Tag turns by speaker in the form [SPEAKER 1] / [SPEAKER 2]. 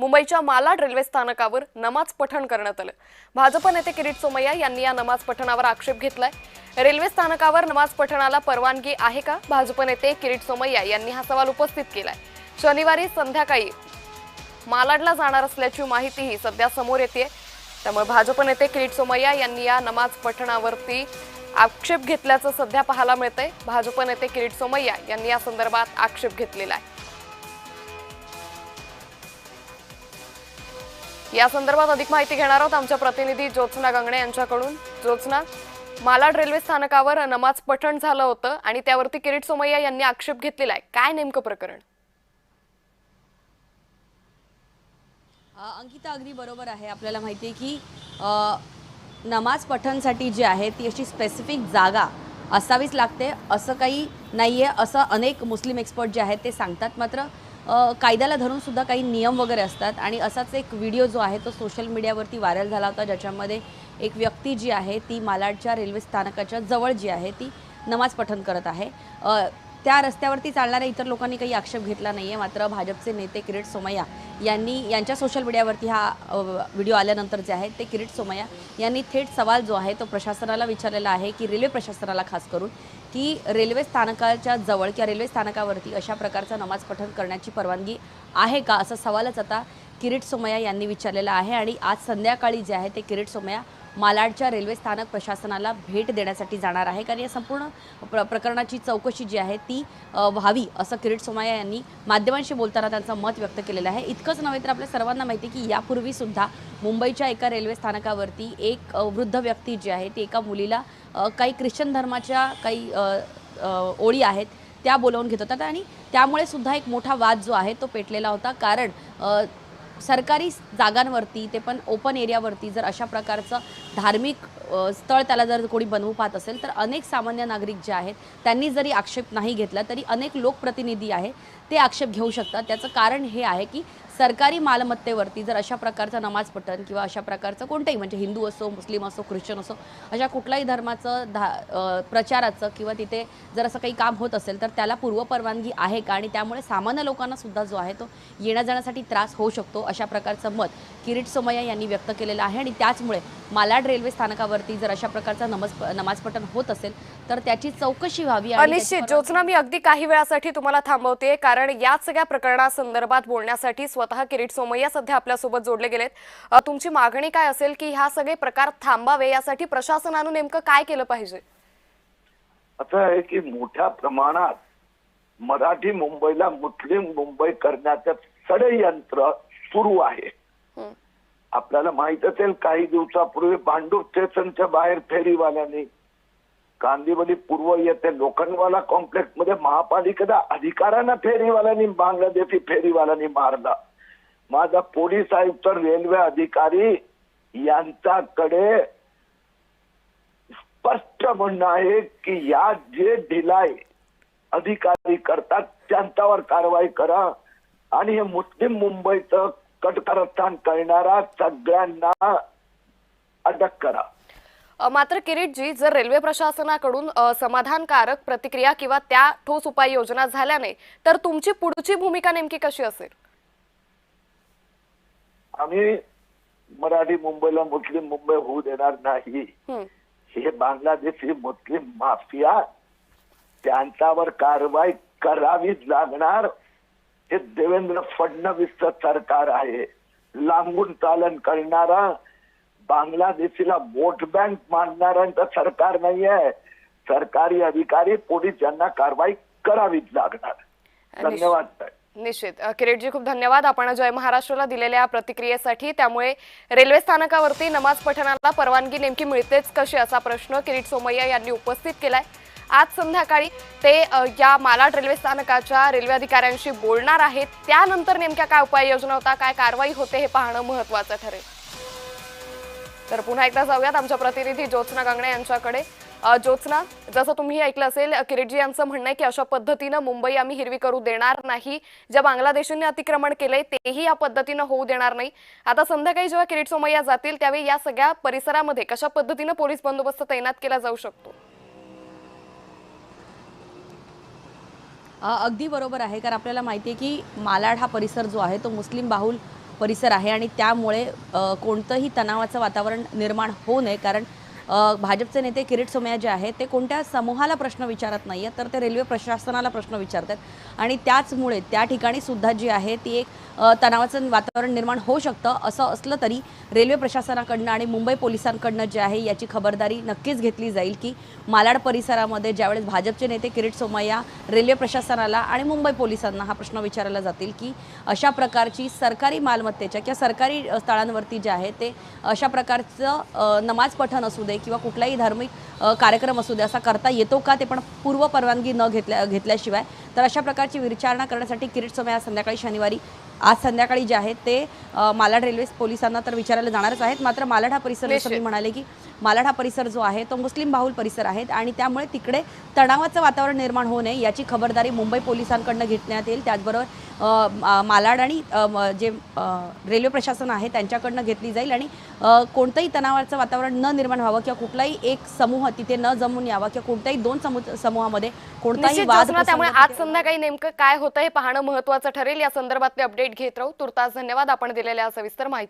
[SPEAKER 1] मुंबईच्या मालाड रेल्वे स्थानकावर नमाज पठण करण्यात आलं। भाजप नेते किरीट सोमय्या यांनी या नमाज पठणावर आक्षेप घेतलाय। रेल्वे स्थानकावर नमाज पठणाला परवानगी आहे का? भाजप नेते किरीट सोमय्या यांनी हा सवाल उपस्थित केलाय। शनिवारी संध्याकाळी मालाडला जाणार असल्याची माहितीही सध्या समोर येते। त्यामुळे भाजप नेते किरीट सोमय्या यांनी या नमाज पठणावरती आक्षेप घेतल्याचं सध्या पाहायला मिळतंय। भाजप नेते किरीट सोमय्या यांनी या संदर्भात आक्षेप घेतलेला आहे। या संदर्भात अधिक माहिती घेणार आहोत आमच्या प्रतिनिधी ज्योत्स्ना गंगणे यांच्याकडून। ज्योत्स्ना, मालाड रेल्वे स्थानकावर नमाज पठण झालं होतं आणि त्यावरती किरीट सोमय्या यांनी आक्षेप घेतलेला आहे। काय नेमकं प्रकरण?
[SPEAKER 2] अंकिता, अगदी बरोबर आहे। आपल्याला माहिती आहे की नमाज पठणसाठी जी आहे ती अशी स्पेसिफिक जागा असावीच लागते असं काही नाहीये, असं अनेक मुस्लिम एक्सपर्ट जे आहेत ते सांगतात। मात्र कायद्याला धरून सुद्धा काही नियम वगैरे असतात आणि असाच एक व्हिडिओ जो आहे तो सोशल मीडियावरती व्हायरल झाला होता, ज्याच्यामध्ये एक व्यक्ती जी आहे ती मालाडच्या रेल्वे स्थानकाच्या जवळ जी आहे ती नमाज पठण करत आहे। त्या रस्त्यावरती चालणाऱ्या इतर लोकांनी काही आक्षेप घेतला नाही आहे। मात्र भाजपचे नेते किरीट सोमय्या यांनी यांच्या सोशल मीडियावरती हा व्हिडिओ आल्यानंतर जे आहे ते किरीट सोमय्या यांनी थेट सवाल जो आहे तो प्रशासनाला विचारलेला आहे की रेल्वे प्रशासनाला खास करून की रेल्वे स्थानकाच्या जवळ किंवा रेल्वे स्थानकावरती अशा प्रकारचा नमाज पठण करण्याची परवानगी आहे का, असा सवालच आता किरीट सोमय्या यांनी विचारलेला आहे। आणि आज संध्याकाळी जे आहे ते किरीट सोमय्या मालाडच्या रेल्वे स्थानक प्रशासनाला भेट देण्यासाठी जाणार आहे, कारण या संपूर्ण प्रकरणाची चौकशी जी आहे ती व्हावी असं किरीट सोमय्या यांनी माध्यमांशी बोलताना त्यांचं मत व्यक्त केलेलं आहे। इतकंच नव्हे तर आपल्या सर्वांना माहिती आहे की यापूर्वी सुद्धा मुंबईच्या एका रेल्वे स्थानकावरती एक वृद्ध व्यक्ती जी आहे ती एका मुलीला काही ख्रिश्चन धर्माच्या काही ओळी आहेत त्या बोलवून घेत होतात आणि त्यामुळे सुद्धा एक मोठा वाद जो आहे तो पेटलेला होता। कारण सरकारी जागांवरती ते पण ओपन एरियावरती जर अशा प्रकारचं धार्मिक स्थळ त्याला जर कोणी बनवू पाहत असेल तर अनेक सामान्य नागरिक जे आहेत त्यांनी जरी आक्षेप नाही घेतला तरी अनेक लोकप्रतिनिधी आहे ते आक्षेप घेऊ शकतात। त्याचं कारण हे आहे की सरकारी मालमत्तेवरती जर अशा प्रकारचं नमाज पठण किंवा अशा प्रकारचं कोणतेही म्हणजे हिंदू असो, मुस्लिम असो, ख्रिश्चन असो, अशा कुठल्याही धर्माचं प्रचाराचं किंवा तिथे जर असं काही काम होत असेल तर त्याला पूर्वपरवानगी आहे का, आणि त्यामुळे सामान्य लोकांना सुद्धा जो आहे तो येण्या जाण्यासाठी त्रास होऊ शकतो, अशा प्रकारचं मत किरीट सोमय्या यांनी व्यक्त केलेलं आहे। आणि त्याचमुळे मालाड रेल्वे स्थानकावरती जर अशा प्रकारचा नमाज पठण होत असेल तर त्याची चौकशी व्हावी।
[SPEAKER 1] निश्चित ज्योत्स्ना, मी अगदी काही वेळासाठी तुम्हाला थांबवते, कारण या सगळ्या प्रकरणासंदर्भात बोलण्यासाठी स्वतः किरीट सोमय्या सध्या आपल्यासोबत जोडले गेलेत। तुमची मागणी काय असेल की ह्या सगळे प्रकार थांबावे, यासाठी प्रशासनाने नेमकं काय केलं पाहिजे?
[SPEAKER 3] असं आहे की मोठ्या प्रमाणात मराठी मुंबईला मुस्लिम मुंबई करण्याचं षडयंत्र सुरू आहे। आपल्याला माहित असेल काही दिवसापूर्वी भांडूप स्टेशनच्या बाहेर फेरीवाल्यांनी, कांदिवली पूर्व येथे लोखंडवाला कॉम्प्लेक्स मध्ये महापालिकेच्या अधिकाऱ्यांना फेरीवाल्यांनी, बांगलादेशी फेरीवाल्यांनी मारला। माझा पोलीस आयुक्त, रेल्वे अधिकारी यांच्याकडे स्पष्ट म्हणणं आहे की या जे ढिलाई अधिकारी करतात त्यांच्यावर कारवाई करा आणि हे मुस्लिम मुंबईचं कटकारस्थान करणारा सगळ्यांना अटक करा।
[SPEAKER 1] मात्र किरीटजी, जर रेल्वे प्रशासनाकडून समाधानकारक प्रतिक्रिया किंवा त्या ठोस उपाययोजना झाल्या नाही तर तुमची पुढची भूमिका नेमकी कशी असेल?
[SPEAKER 3] आम्ही मराठी मुंबईला मुस्लिम मुंबई होऊ देणार नाही। हे बांगलादेशी मुस्लिम माफिया, त्यांच्यावर कारवाई करावीच लागणार। हे देवेंद्र फडणवीस सरकार आहे, लांबून चालन करणारा, बांगलादेशीला वोट बँक मानणाऱ्यांचं सरकार नाही आहे। सरकारी अधिकारी, पोलीस यांना कारवाई करावीच लागणार। धन्यवाद।
[SPEAKER 1] निश्चित किरीटजी, खूप धन्यवाद आपण जय महाराष्ट्राला दिलेल्या प्रतिक्रियेसाठी। त्यामुळे रेल्वे स्थानकावरती नमाज पठणाला परवानगी नेमकी मिळतेच कशी, असा प्रश्न किरीट सोमय्या यांनी उपस्थित केलाय। आज संध्याकाळी ते या मालाड रेल्वे स्थानकाच्या रेल्वे अधिकाऱ्यांशी बोलणार आहेत। त्यानंतर नेमक्या काय उपाययोजना होता, काय कारवाई होते हे पाहणं महत्त्वाचं ठरेल। तर पुन्हा एकदा जाऊयात आमच्या प्रतिनिधी ज्योत्स्ना गंगणे यांच्याकडे। ज्योत्स्ना, जसं तुम्ही ऐकलं असेल किरीटजी यांचं म्हणणं आहे की अशा पद्धतीनं मुंबई आम्ही हिरवी करू देणार नाही, ज्या बांगलादेशींनी अतिक्रमण केलंय तेही या पद्धतीनं होऊ देणार नाही। आता संध्याकाळी जेव्हा किरीट सोमय्या जातील त्यावेळी या सगळ्या परिसरामध्ये कशा पद्धतीनं पोलीस बंदोबस्त तैनात केला जाऊ शकतो?
[SPEAKER 2] अगदी बरोबर आहे, कारण आपल्याला माहिती आहे की मालाड हा परिसर जो आहे तो मुस्लिम बाहुल परिसर आहे आणि त्यामुळे कोणतंही तणावाचं वातावरण निर्माण होऊ नये, कारण भाजपचे नेते किरीट सोमय्या जे आहेत ते कोणत्या समूहाला प्रश्न विचारत नाही आहेत, तर ते रेल्वे प्रशासनाला प्रश्न विचारतात आणि त्याचमुळे त्या ठिकाणी सुद्धा जी आहे ती एक तणावाचं वातावरण निर्माण होऊ शकतं. असं असलं तरी रेल्वे प्रशासनाकडनं आणि मुंबई पोलिसांकडनं जे आहे याची खबरदारी नक्कीच घेतली जाईल की मालाड परिसरामध्ये ज्यावेळेस भाजपचे नेते किरीट सोमय्या रेल्वे प्रशासनाला आणि मुंबई पोलिसांना हा प्रश्न विचारला जातील की अशा प्रकारची सरकारी मालमत्तेच्या किंवा सरकारी स्थळांवरती जे आहे ते अशा प्रकारचं नमाज पठण असू दे किंवा कुठलाही धार्मिक कार्यक्रम असू दे असा करता येतो का, ते पण पूर्व परवानगी न घेतल्याशिवाय. तर अशा प्रकारची विचारणा करण्यासाठी किरीट सोमय्या आज संध्याकाळी जे आहे ते मालाड रेल्वे पोलिसांना तर विचारायला जाणारच आहेत. मात्र मालाड हा परिसर, जसं मी म्हणाले की मालाड हा परिसर जो आहे तो मुस्लिम बाहुल परिसर आहे आणि त्यामुळे तिकडे तणावाचं वातावरण निर्माण होऊ नये याची खबरदारी मुंबई पोलिसांकडनं घेण्यात येईल. त्याचबरोबर मालाड आणि जे रेल्वे प्रशासन आहे त्यांच्याकडनं घेतली जाईल आणि कोणतंही तणावाचं वातावरण न निर्माण व्हावं किंवा कुठलाही एक समूह तिथे न जमून यावा किंवा कोणत्याही दोन समूहामध्ये कोणताही वाद.
[SPEAKER 1] त्यामुळे आज संध्याकाळी नेमकं काय होतं हे पाहणं महत्त्वाचं ठरेल. या संदर्भातले अपडेट घेत राहू. तुर्तास धन्यवाद आपण दिलेल्या सविस्तर माहिती.